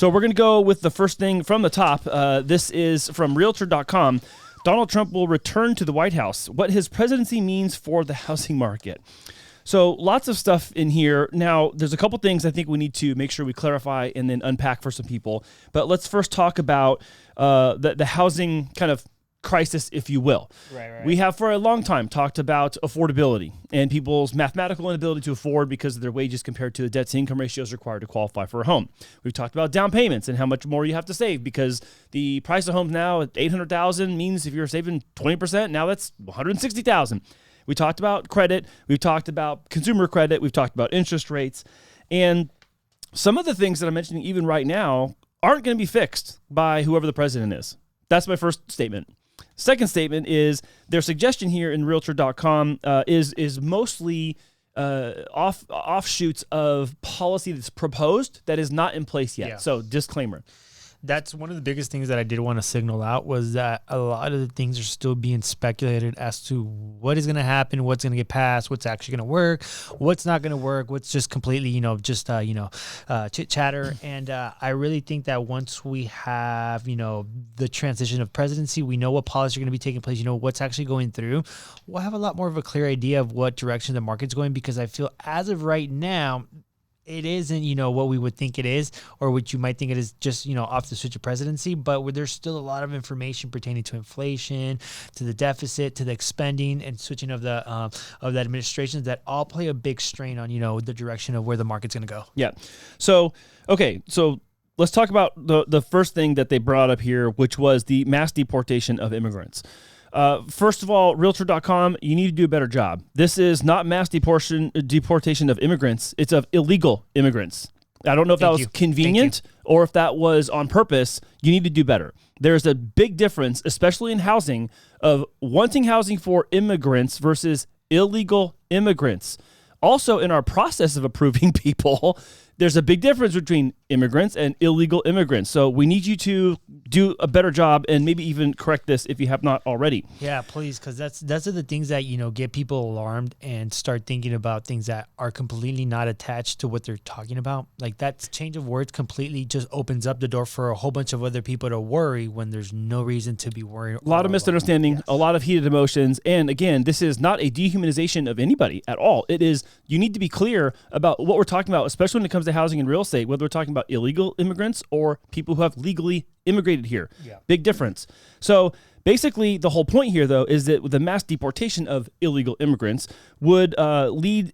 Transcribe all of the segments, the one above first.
So we're going to go with the first thing from the top. This is from Realtor.com. Donald Trump will return to the White House. What his presidency means for the housing market. So lots of stuff in here. Now, there's a couple things I think we need to make sure we clarify and then unpack for some people. But let's first talk about the housing kind of crisis, if you will. Right. We have for a long time talked about affordability and people's mathematical inability to afford because of their wages compared to the debt to income ratios required to qualify for a home. We've talked about down payments and how much more you have to save because the price of homes now at $800,000 means if you're saving 20%, now that's $160,000. We talked about credit. We've talked about consumer credit. We've talked about interest rates. And some of the things that I'm mentioning even right now aren't going to be fixed by whoever the president is. That's my first statement. Second statement is their suggestion here in Realtor.com is mostly offshoots of policy that's proposed that is not in place yet. Yeah. So disclaimer. That's one of the biggest things that I did want to signal out was that a lot of the things are still being speculated as to what is going to happen, what's going to get passed, what's actually going to work, what's not going to work, what's just completely, chit chatter. And I really think that once we have, the transition of presidency, we know what policies are going to be taking place, what's actually going through, we'll have a lot more of a clear idea of what direction the market's going, because I feel as of right now, it isn't, what we would think it is or what you might think it is just, off the switch of presidency, but where there's still a lot of information pertaining to inflation, to the deficit, to the expending and switching of the administrations that all play a big strain on, the direction of where the market's going to go. Yeah. So let's talk about the first thing that they brought up here, which was the mass deportation of immigrants. First of all, Realtor.com, you need to do a better job. This is not mass deportation of immigrants. It's of illegal immigrants. I don't know if that was convenient or if that was on purpose. You need to do better. There's a big difference, especially in housing, of wanting housing for immigrants versus illegal immigrants. Also, in our process of approving people, there's a big difference between immigrants and illegal immigrants. So we need you to do a better job and maybe even correct this if you have not already. Yeah, please, because those are the things that, get people alarmed and start thinking about things that are completely not attached to what they're talking about. Like that change of words completely just opens up the door for a whole bunch of other people to worry when there's no reason to be worried. A lot of misunderstanding, a lot of heated emotions. And again, this is not a dehumanization of anybody at all. It is, you need to be clear about what we're talking about, especially when it comes to housing and real estate, whether we're talking about illegal immigrants or people who have legally immigrated here. Yeah. Big difference. So basically, the whole point here, though, is that the mass deportation of illegal immigrants would be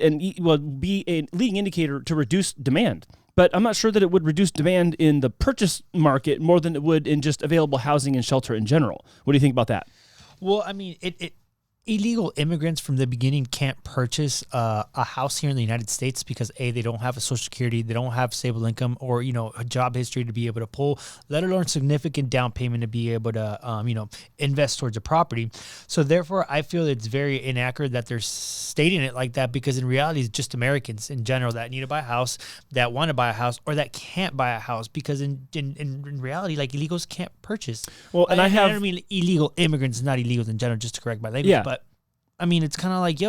a leading indicator to reduce demand. But I'm not sure that it would reduce demand in the purchase market more than it would in just available housing and shelter in general. What do you think about that? Well, I mean, illegal immigrants from the beginning can't purchase a house here in the United States because A, they don't have a social security, they don't have stable income or, a job history to be able to pull, let alone significant down payment to be able to, invest towards a property. So therefore, I feel it's very inaccurate that they're stating it like that because in reality, it's just Americans in general that need to buy a house, that want to buy a house, or that can't buy a house because in reality, like illegals can't purchase. Well, and I don't mean illegal immigrants, not illegals in general, just to correct my language, yeah. But I mean, it's kind of like,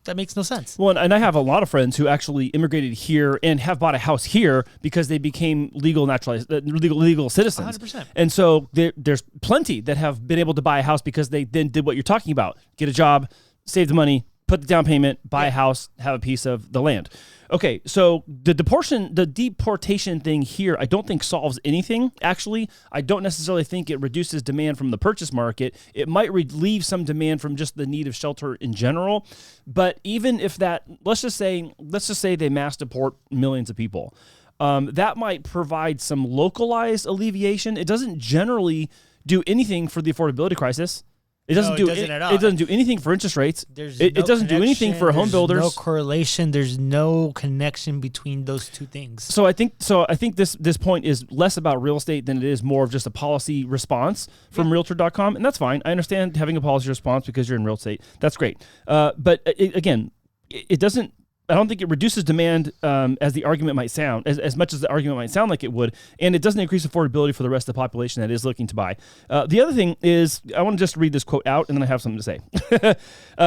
that makes no sense. Well, and I have a lot of friends who actually immigrated here and have bought a house here because they became legal citizens. 100%. And so there's plenty that have been able to buy a house because they then did what you're talking about. Get a job, save the money, put the down payment, buy a house, have a piece of the land. Okay, so the deportation thing here, I don't think solves anything. Actually, I don't necessarily think it reduces demand from the purchase market. It might relieve some demand from just the need of shelter in general. But even if that, let's just say they mass deport millions of people, that might provide some localized alleviation. It doesn't generally do anything for the affordability crisis. It doesn't do anything for interest rates. It doesn't do anything for home builders. There's no correlation. There's no connection between those two things. So I think this point is less about real estate than it is more of just a policy response from Realtor.com, and that's fine. I understand having a policy response because you're in real estate. That's great. But it doesn't I don't think it reduces demand as the argument might sound, as much as the argument might sound like it would, and it doesn't increase affordability for the rest of the population that is looking to buy. The other thing is, I want to just read this quote out, and then I have something to say.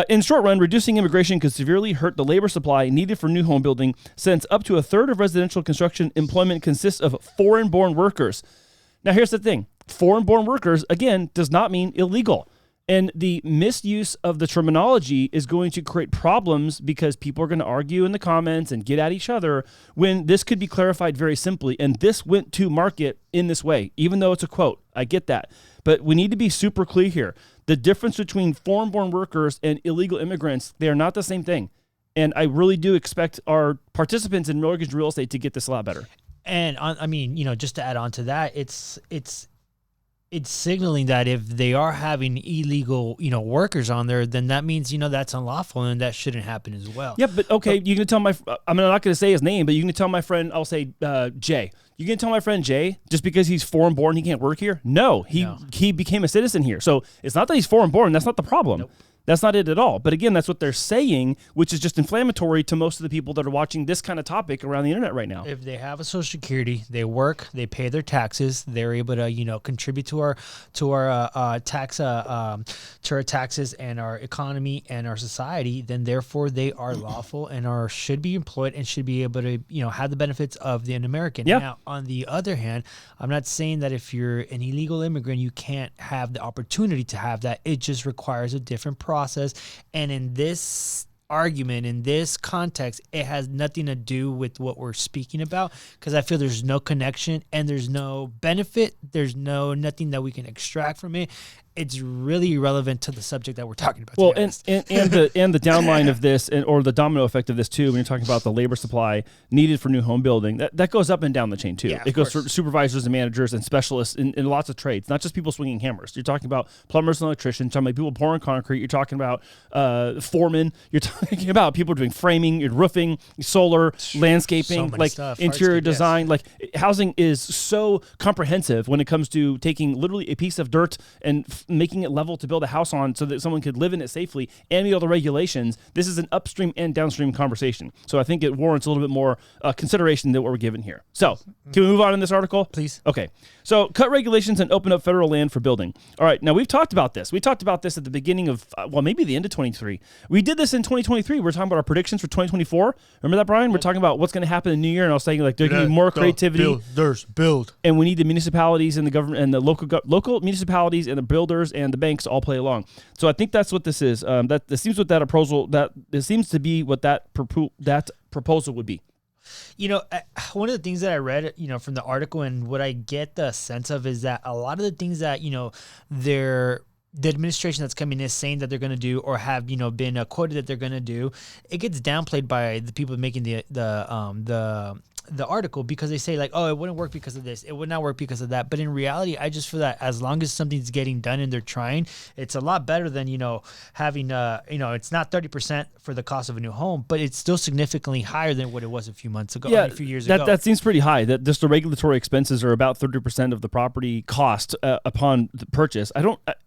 In short run, reducing immigration could severely hurt the labor supply needed for new home building, since up to a third of residential construction employment consists of foreign-born workers. Now, here's the thing. Foreign-born workers, again, does not mean illegal. And the misuse of the terminology is going to create problems because people are going to argue in the comments and get at each other when this could be clarified very simply. And this went to market in this way, even though it's a quote. I get that. But we need to be super clear here. The difference between foreign-born workers and illegal immigrants, they are not the same thing. And I really do expect our participants in mortgage real estate to get this a lot better. And just to add on to that, it's signaling that if they are having illegal, workers on there, then that means, that's unlawful and that shouldn't happen as well. Yeah, but okay, you can tell I'm not going to say his name, but you can tell my friend, I'll say Jay. You can tell my friend Jay, just because he's foreign born, he can't work here? No, he became a citizen here. So it's not that he's foreign born. That's not the problem. Nope. That's not it at all. But again, that's what they're saying, which is just inflammatory to most of the people that are watching this kind of topic around the internet right now. If they have a Social Security, they work, they pay their taxes, they're able to contribute to our taxes and our economy and our society, then therefore they are lawful and should be employed and should be able to have the benefits of the American. Yeah. Now, on the other hand, I'm not saying that if you're an illegal immigrant, you can't have the opportunity to have that. It just requires a different process. And in this argument, in this context, it has nothing to do with what we're speaking about, because I feel there's no connection and there's no benefit. There's nothing that we can extract from it. It's really irrelevant to the subject that we're talking about. Well, and the downline of this, or the domino effect of this too, when you're talking about the labor supply needed for new home building, that goes up and down the chain too. Yeah, it goes for supervisors and managers and specialists in lots of trades, not just people swinging hammers. You're talking about plumbers and electricians, you're talking about people pouring concrete, you're talking about foremen, you're talking about people doing framing, roofing, solar, landscaping, like stuff, interior hardscape, design. yes. Like housing is so comprehensive when it comes to taking literally a piece of dirt and making it level to build a house on so that someone could live in it safely and meet all the regulations. This is an upstream and downstream conversation. So I think it warrants a little bit more consideration than what we're given here. So can we move on in this article? Please. Okay. So cut regulations and open up federal land for building. All right. Now we've talked about this. We talked about this at the beginning of, maybe the end of 23. We did this in 2023. We're talking about our predictions for 2024. Remember that, Brian? We're talking about what's going to happen in the new year. And I was saying like, there's going to be more creativity. Build. And we need the municipalities and the government and the local municipalities and the builders and the banks to all play along. So I think that's what this is. This seems what that proposal seems to be what that proposal would be. One of the things that I read, from the article and what I get the sense of is that a lot of the things that, the administration that's coming is saying that they're going to do or have, been quoted that they're going to do, it gets downplayed by the people making the article, because they say like, oh, it wouldn't work because of this, it would not work because of that. But in reality, I just feel that as long as something's getting done and they're trying, it's a lot better than, having, it's not 30% for the cost of a new home, but it's still significantly higher than what it was a few months ago, a few years ago. That seems pretty high. That just the regulatory expenses are about 30% of the property cost upon the purchase.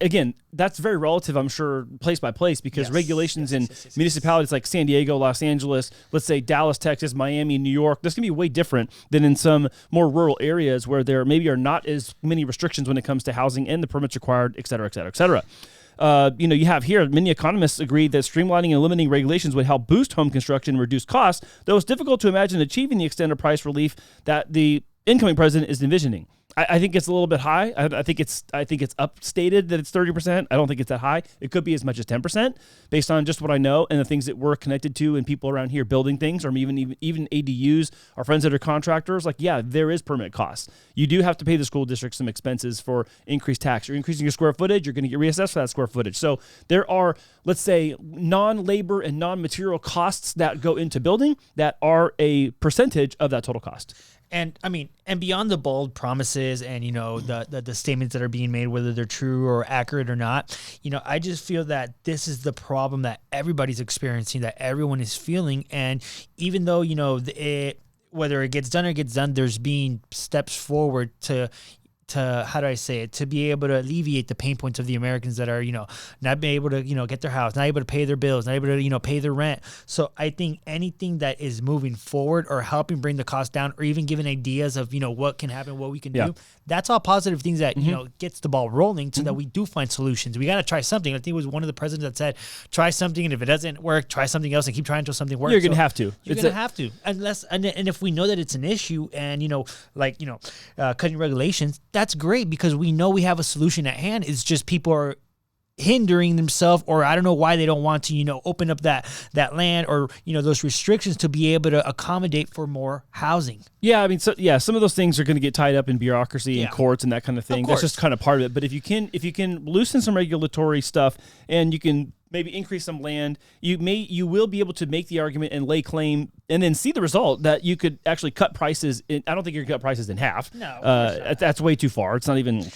Again, that's very relative, I'm sure, place by place, because regulations in municipalities like San Diego, Los Angeles, let's say Dallas, Texas, Miami, New York, this can be way different than in some more rural areas where there maybe are not as many restrictions when it comes to housing and the permits required, et cetera, et cetera, et cetera. You have here, many economists agree that streamlining and eliminating regulations would help boost home construction and reduce costs, though it's difficult to imagine achieving the extent of price relief that the incoming president is envisioning. I think it's a little bit high. I think it's upstated that it's 30%. I don't think it's that high. It could be as much as 10% based on just what I know and the things that we're connected to and people around here building things, or even ADUs, our friends that are contractors. Like, yeah, there is permit costs. You do have to pay the school district some expenses for increased tax. You're increasing your square footage. You're going to get reassessed for that square footage. So there are, let's say, non-labor and non-material costs that go into building that are a percentage of that total cost. And beyond the bold promises and, the statements that are being made, whether they're true or accurate or not, I just feel that this is the problem that everybody's experiencing, that everyone is feeling. And even though, whether it gets done or gets done, there's being steps forward to how do I say it, to be able to alleviate the pain points of the Americans that are, not being able to, get their house, not able to pay their bills, not able to, pay their rent. So I think anything that is moving forward or helping bring the cost down or even giving ideas of, what can happen, what we can do, that's all positive things that, gets the ball rolling so that we do find solutions. We got to try something. I think it was one of the presidents that said, try something, and if it doesn't work, try something else and keep trying until something works. You're going to have to. You're going to have to. And if we know that it's an issue and, cutting regulations, that's great because we know we have a solution at hand. It's just people are hindering themselves, or I don't know why they don't want to, open up that land or, those restrictions to be able to accommodate for more housing. Yeah, I mean, some of those things are going to get tied up in bureaucracy and courts and that kind of thing. That's just kind of part of it. But if you can loosen some regulatory stuff and you can maybe increase some land, you will be able to make the argument and lay claim and then see the result that you could actually cut prices. I don't think you're going to cut prices in half. No, that's way too far. It's not even,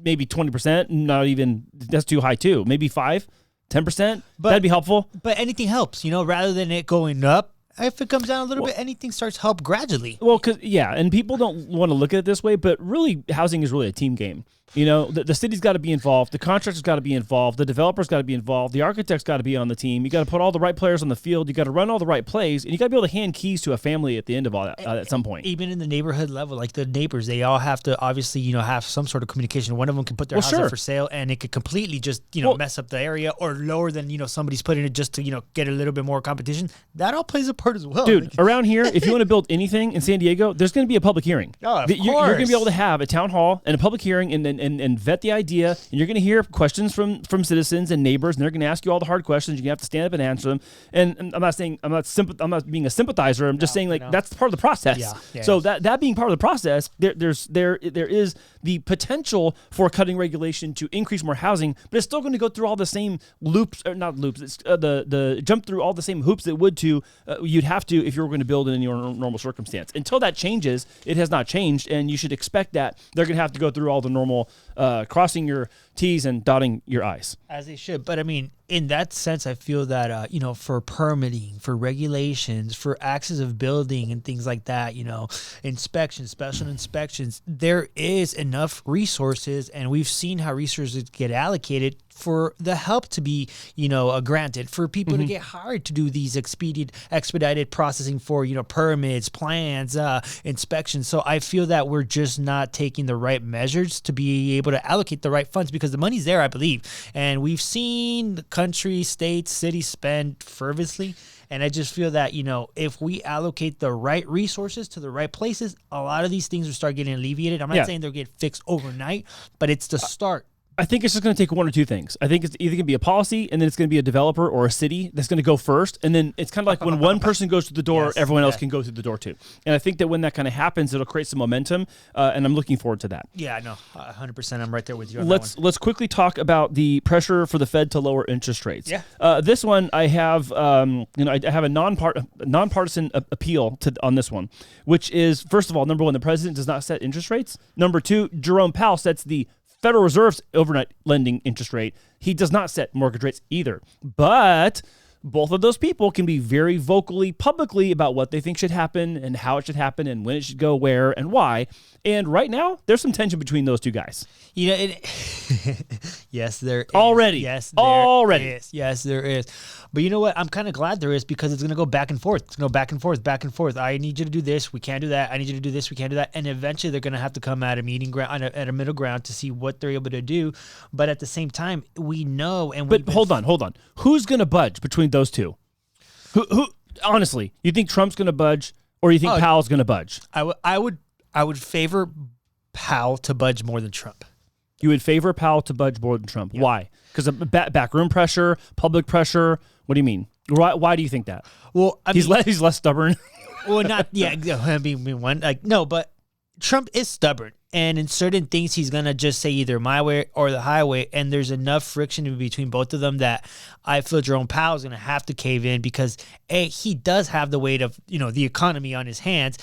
maybe 20%, not even, that's too high too. Maybe 5-10%, that'd be helpful. But anything helps, rather than it going up. If it comes down a little bit, anything starts to help gradually. Well, and people don't want to look at it this way, but really, housing is really a team game. The city's got to be involved, the contractor's got to be involved, the developer's got to be involved, the architect's got to be on the team. You got to put all the right players on the field. You got to run all the right plays, and you got to be able to hand keys to a family at the end of all that at some point. Even in the neighborhood level, like the neighbors, they all have to obviously, have some sort of communication. One of them can put their house up for sale, and it could completely just, mess up the area, or lower than, somebody's putting it just to, get a little bit more competition. That all plays a part as well. Dude, around here, if you want to build anything in San Diego, there's going to be a public hearing. Oh, of course. You're going to be able to have a town hall and a public hearing and vet the idea, and you're going to hear questions from citizens and neighbors, and they're going to ask you all the hard questions. You're going to have to stand up and answer them. And I'm not saying I'm not being a sympathizer. I'm just saying that's part of the process. Yeah. So that being part of the process, there is the potential for cutting regulation to increase more housing, but it's still going to go through all the same loops, or not loops. It's the jump through all the same hoops that you'd have to if you were going to build it in your normal circumstance. Until that changes, it has not changed, and you should expect that they're going to have to go through all the normal crossing your T's and dotting your I's. As they should. But I mean, in that sense, I feel that, for permitting, for regulations, for access of building and things like that, inspections, special inspections, there is enough resources, and we've seen how resources get allocated for the help to be, granted, for people to get hired to do these expedited processing for, permits, plans, inspections. So I feel that we're just not taking the right measures to be able to allocate the right funds, because the money's there, I believe. And we've seen the country, states, cities spend fervently. And I just feel that, if we allocate the right resources to the right places, a lot of these things will start getting alleviated. I'm not saying they'll get fixed overnight, but it's the start. I think it's just going to take one or two things. I think it's either going to be a policy, and then it's going to be a developer or a city that's going to go first. And then it's kind of like when one person goes through the door, everyone else can go through the door too. And I think that when that kind of happens, it'll create some momentum. And I'm looking forward to that. Yeah, no, 100%. I'm right there with you on Let's quickly talk about the pressure for the Fed to lower interest rates. Yeah. This one I have, I have a nonpartisan appeal on this one, which is, first of all, number one, the president does not set interest rates. Number two, Jerome Powell sets the Federal Reserve's overnight lending interest rate. He does not set mortgage rates either. But both of those people can be very vocally, publicly about what they think should happen and how it should happen and when it should go where and why. And right now, there's some tension between those two guys. Yes, there is. Already. Yes, there Already. is. Yes, there is. But you know what? I'm kind of glad there is, because it's going to go back and forth. It's going to go back and forth, back and forth. I need you to do this. We can't do that. I need you to do this. We can't do that. And eventually they're going to have to come at a meeting ground, at a middle ground, to see what they're able to do. But at the same time, we know. But hold on. Who's going to budge between those two? Who? Honestly, you think Trump's going to budge, or you think Powell's going to budge? I would favor Powell to budge more than Trump. You would favor Powell to budge more than Trump. Yep. Why? Because of backroom pressure, public pressure. What do you mean? Why do you think that? Well, he's less stubborn. Well, not no, but Trump is stubborn, and in certain things he's gonna just say either my way or the highway, and there's enough friction in between both of them that I feel Jerome Powell's gonna have to cave in, because he does have the weight of the economy on his hands.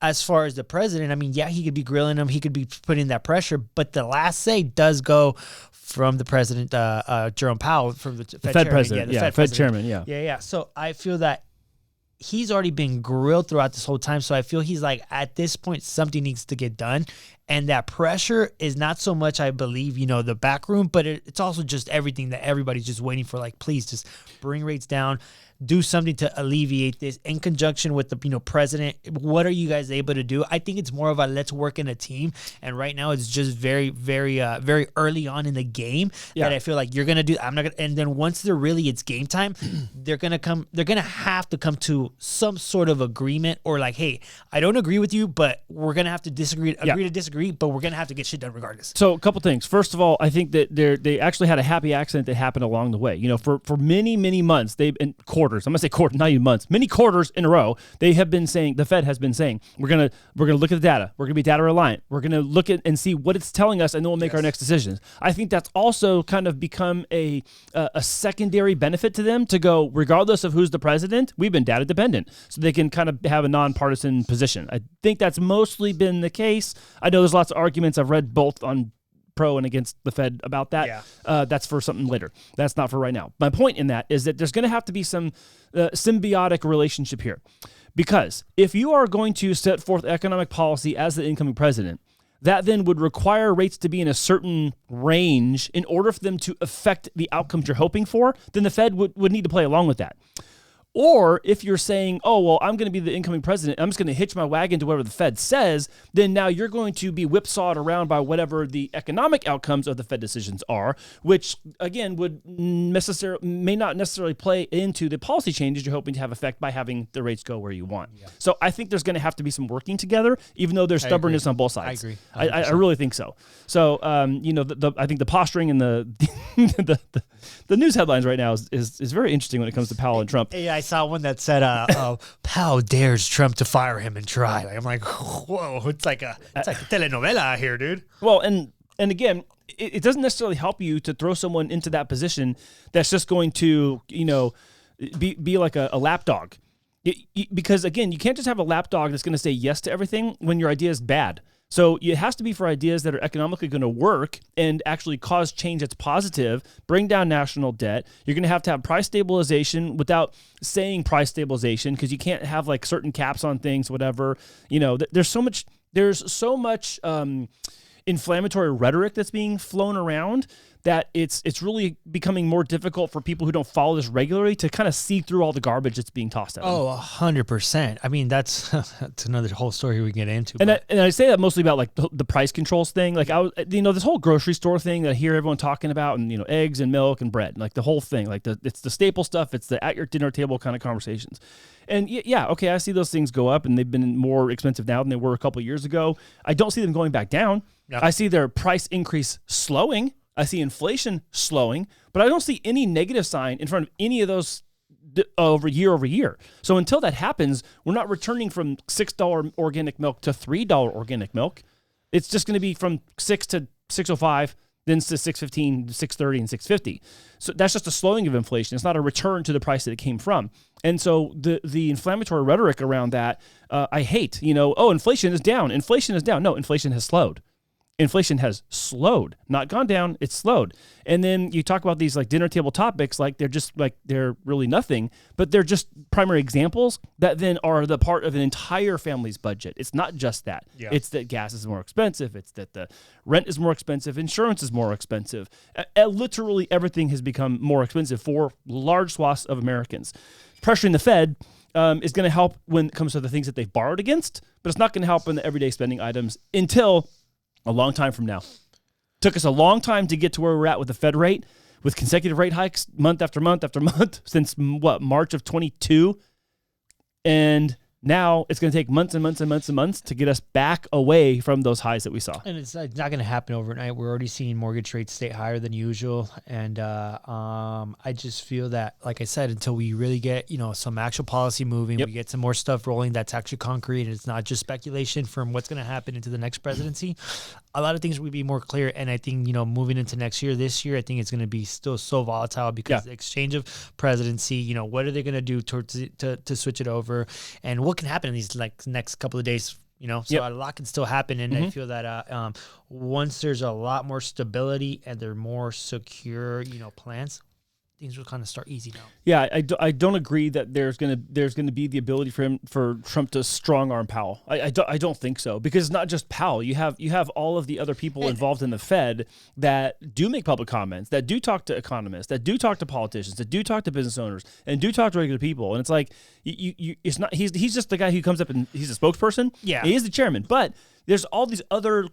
As far as the president, I mean, yeah, he could be grilling him, he could be putting that pressure, but the last say does go from the president, Jerome Powell, from the Fed chairman. President. Fed chairman, Yeah. So I feel that he's already been grilled throughout this whole time, so I feel he's like, at this point, something needs to get done. And that pressure is not so much, I believe, the back room, but it's also just everything that everybody's just waiting for. Like, please just bring rates down. Do something to alleviate this in conjunction with the president. What are you guys able to do? I think it's more of a let's work in a team. And right now it's just very, very, very early on in the game that I feel like you're gonna do. I'm not gonna. And then once it's game time, they're gonna have to come to some sort of agreement or like, hey, I don't agree with you, but we're gonna have to agree to disagree, but we're gonna have to get shit done regardless. So a couple things. First of all, I think that they actually had a happy accident that happened along the way. For many, many months, they've been quarters. I'm gonna say quarters, not even months. Many quarters in a row, they have been saying, the Fed has been saying, we're gonna look at the data. We're gonna be data reliant. We're gonna look at and see what it's telling us, and then we'll make our next decisions. I think that's also kind of become a secondary benefit to them to go, regardless of who's the president, we've been data dependent, so they can kind of have a nonpartisan position. I think that's mostly been the case. I know there's lots of arguments. I've read both on pro and against the Fed about that. Yeah. That's for something later. That's not for right now. My point in that is that there's going to have to be some symbiotic relationship here, because if you are going to set forth economic policy as the incoming president, that then would require rates to be in a certain range in order for them to affect the outcomes you're hoping for, then the Fed would need to play along with that. Or if you're saying, oh, well, I'm going to be the incoming president, I'm just going to hitch my wagon to whatever the Fed says, then now you're going to be whipsawed around by whatever the economic outcomes of the Fed decisions are, which, again, may not necessarily play into the policy changes you're hoping to have effect by having the rates go where you want. Yeah. So I think there's going to have to be some working together, even though there's stubbornness on both sides. I agree. I really think so. So, I think the posturing and the news headlines right now is very interesting when it comes to Powell and Trump. Yeah, I saw one that said, Powell dares Trump to fire him and try. I'm like, whoa, it's like a telenovela out here, dude. Well, and again, it doesn't necessarily help you to throw someone into that position that's just going to, be like a lapdog. Because, again, you can't just have a lapdog that's going to say yes to everything when your idea is bad. So it has to be for ideas that are economically going to work and actually cause change that's positive, bring down national debt. You're going to have price stabilization without saying price stabilization, because you can't have like certain caps on things, whatever. There's so much inflammatory rhetoric that's being flown around that it's really becoming more difficult for people who don't follow this regularly to kind of see through all the garbage that's being tossed at them. Oh, 100%. I mean, that's another whole story we can get into. And I say that mostly about like the price controls thing. Like this whole grocery store thing that I hear everyone talking about, and eggs and milk and bread, like the whole thing, like it's the staple stuff. It's the at your dinner table kind of conversations. And yeah, okay, I see those things go up, and they've been more expensive now than they were a couple of years ago. I don't see them going back down. Yep. I see their price increase slowing. I see inflation slowing, but I don't see any negative sign in front of any of those over year. So until that happens, we're not returning from $6 organic milk to $3 organic milk. It's just going to be from $6 to $6.05, then to $6.15, $6.30, and $6.50. So that's just a slowing of inflation. It's not a return to the price that it came from. And so the inflammatory rhetoric around that, I hate. Inflation is down. Inflation is down. No, inflation has slowed. Inflation has slowed, not gone down. It's slowed. And then you talk about these like dinner table topics, like they're really nothing, but they're just primary examples that then are the part of an entire family's budget. It's not just that. Yeah. It's that gas is more expensive. It's that the rent is more expensive. Insurance is more expensive. Literally everything has become more expensive for large swaths of Americans. Pressuring the Fed is going to help when it comes to the things that they've borrowed against, but it's not going to help in the everyday spending items until a long time from now. Took us a long time to get to where we're at with the Fed rate, with consecutive rate hikes month after month after month since March of 22. And now it's going to take months and months and months and months to get us back away from those highs that we saw. And it's not going to happen overnight. We're already seeing mortgage rates stay higher than usual. And I just feel that, like I said, until we really get, some actual policy moving, we get some more stuff rolling that's actually concrete, and it's not just speculation from what's going to happen into the next presidency, a lot of things will be more clear. And I think, moving into this year, I think it's going to be still so volatile because the exchange of presidency, what are they going to do to switch it over? And what can happen in these next couple of days, so a lot can still happen. And I feel that once there's a lot more stability and they're more secure, plans, things will kind of start easing out. Yeah, I don't agree that there's gonna be the ability for Trump to strong arm Powell. I don't think so, because it's not just Powell. You have all of the other people involved in the Fed that do make public comments, that do talk to economists, that do talk to politicians, that do talk to business owners, and do talk to regular people. And it's like it's not he's just the guy who comes up and he's a spokesperson. Yeah, he is the chairman, but there's all these other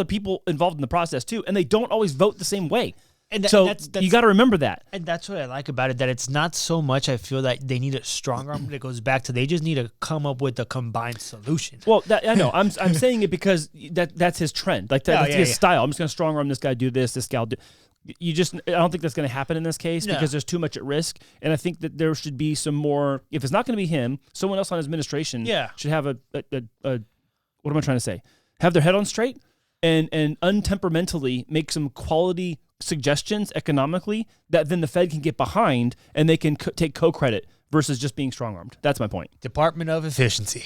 people involved in the process too, and they don't always vote the same way. And that's you got to remember that. And that's what I like about it, that it's not so much I feel that they need a strong arm. That goes back to they just need to come up with a combined solution. Well, I know. I'm saying it because that's his trend. Like that's his style. I'm just going to strong arm this guy, do this guy will do. I don't think that's going to happen in this case because there's too much at risk. And I think that there should be some more. If it's not going to be him, someone else on his administration should have a what am I trying to say? Have their head on straight and untemperamentally make some quality suggestions economically that then the Fed can get behind and they can take co-credit versus just being strong-armed. That's my point. Department of Efficiency.